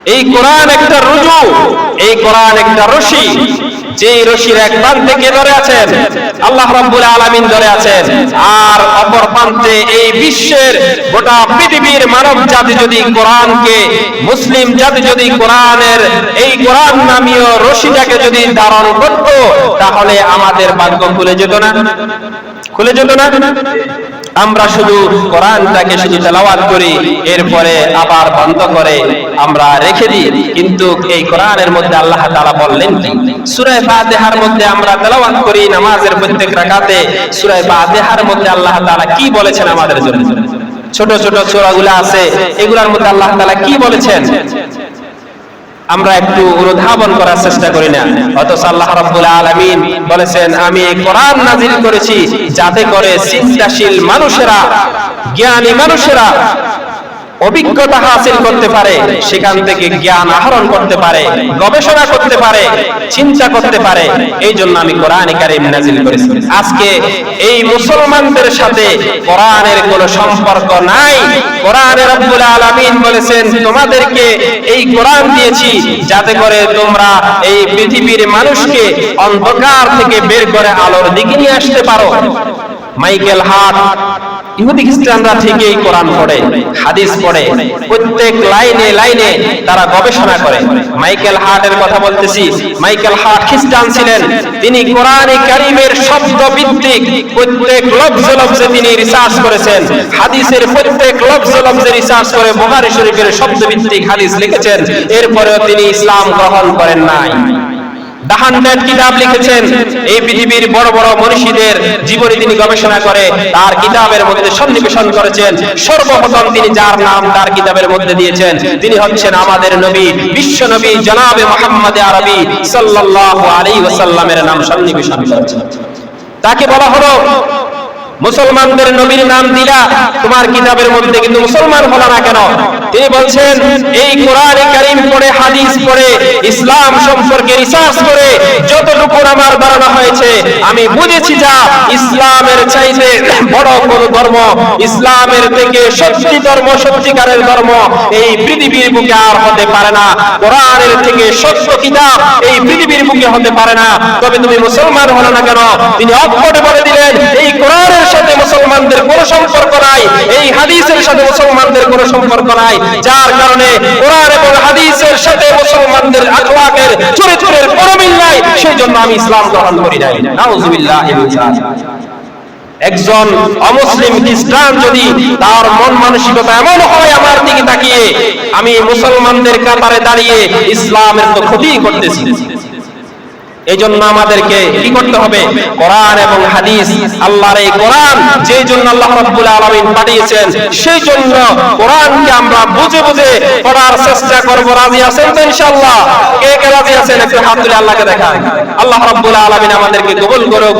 এই কোরআন একটা রুজু, এই কোরআন একটা রশি, যেই রশির এক প্রান্তে কে ধরে আছেন? আল্লাহ রাব্বুল আলামিন ধরে আছেন। আর অপর প্রান্তে এই বিশ্বের গোটা পৃথিবীর মানব জাতি যদি কোরআনকে, মুসলিম জাতি যদি কোরআনের এই কোরআন নামীয় রশিটাকে যদি ধারণ করত, তাহলে আমাদের ভাগ্য খুলে যেত না? খুলে যেত না? আমরা শুধু কোরআনটাকে শুধু তেলাওয়াত করি, এরপরে আবার বন্ধ করে আমরা রেখে দিই। কিন্তু এই কোরআনের মধ্যে আল্লাহ তাআলা বললেন কি? সূরা ফাতিহার মধ্যে আমরা তেলাওয়াত করি নামাজের প্রত্যেক রাকাতে, সূরা ফাতিহার মধ্যে আল্লাহ তাআলা কি বলেছেন আমাদের জন্য? ছোট ছোট সূরাগুলো আছে, এগুলোর মধ্যে আল্লাহ তাআলা কি বলেছেন আমরা একটু অনুধাবন করার চেষ্টা করি না। অথচ আল্লাহ রাব্বুল আলামিন বলেছেন, আমি এই কোরআন নাযিল করেছি যাতে করে চিন্তাশীল মানুষেরা, জ্ঞানী মানুষেরা অভিজ্ঞতা হাসিল করতে পারে, সেখান থেকে জ্ঞান আহরণ করতে পারে, গবেষণা করতে পারে, চিন্তা করতে পারে। এই জন্য আমি কোরআনে কারীম নাযিল করেছি। আজকে এই মুসলমানদের সাথে কোরআনের কোনো সম্পর্ক নাই। কোরআনে রব্বুল আলামিন বলেছেন, তোমাদেরকে এই কোরআন দিয়েছি যাতে করে তোমরা এই পৃথিবীর মানুষকে অন্ধকার থেকে বের করে আলোর দিকে নিয়ে আসতে পারো। মাইকেল হার্ট, ইহুদি খ্রিস্টানরা ঠিকই কোরআন পড়ে, হাদিস পড়ে, প্রত্যেক লাইনে লাইনে তারা গবেষণা করে। মাইকেল হার্টের কথা বলতেছি। মাইকেল হার্ট খ্রিস্টান ছিলেন। তিনি কোরআনে কারীমের শব্দ ভিত্তিক প্রত্যেক লফজ লফজে তিনি রিসার্চ করেছেন। হাদিসের প্রত্যেক লফজ লফজে রিসার্চ করে বুখারী শরীফের শব্দ ভিত্তিক হাদিস লিখেছেন। এরপরেও তিনি ইসলাম গ্রহণ করেন নাই। ডাহানবেট কিতাব লিখেছেন। এই পৃথিবীর বড় বড় মনীষীদের জীবনী তিনি গবেষণা করে তার কিতাবের মধ্যে সন্নিবেশন করেছেন। সর্বপ্রথম তিনি যার নাম তার কিতাবের মধ্যে দিয়েছেন, তিনি হচ্ছেন আমাদের নবী, বিশ্ব নবী জনাবে মুহাম্মদ আরবি সাল্লাল্লাহু আলাইহি ওয়াসাল্লামের নাম সন্নিবেশন করেছেন। তাকে বলা হলো, মুসলমানদের নবীর নাম দিলা তোমার কিতাবের মধ্যে, কিন্তু মুসলমান হলো না কেন? তিনি বলছেন, এই কোরআনে কারীম পড়ে, হাদিস পড়ে, ইসলাম সম্পর্কে রিসার্চ করে যতটুকু আমার ধারণা হয়েছে, আমি বুঝেছি যা ইসলামের চাইতে বড় কোন ধর্ম, ইসলামের থেকে সত্যি ধর্ম, সত্যিকারের ধর্ম এই পৃথিবীর বুকে আর হতে পারে না। কোরআনের থেকে সত্য কিতাব এই পৃথিবীর বুকে হতে পারে না। তবে তুমি মুসলমান হলো না কেন? তিনি অকপটে বলে দিলেন, এই কোরআনের সাথে মুসলমানদের কোনো সম্পর্ক নাই, এই হাদিসের সাথে মুসলমানদের কোনো সম্পর্ক নাই, যার কারণে কোরআন এবং হাদিসের সাথে মুসলমানদের আখলাকের, চরিত্রের কোনো মিল নাই, সেই জন্য আমি ইসলাম গ্রহণ করি নাই। নাউযুবিল্লাহ। একজন অমুসলিম খ্রিস্টান যদি তার মন মানসিকতা এমন হয় আমার দিকে তাকিয়ে আমি মুসলমানদের কাতারে দাঁড়িয়ে ইসলামের তো ক্ষতি করতেছি, এই জন্য আমাদেরকে কি করতে হবে? কোরআন এবং হাদিস, আল্লাহর এই কোরআন যেই জন্য আল্লাহ রাব্বুল আলামিন পাঠিয়েছেন, সেই জন্য কোরআনকে আমরা বুঝে বুঝে পড়ার চেষ্টা করব। রাজি আছেন তো ইনশাআল্লাহ? কে কে রাজি আছেন একটু হাত তুলে আল্লাহকে দেখান। আল্লাহ রাব্বুল আলামিন আমাদেরকে কবুল করুক।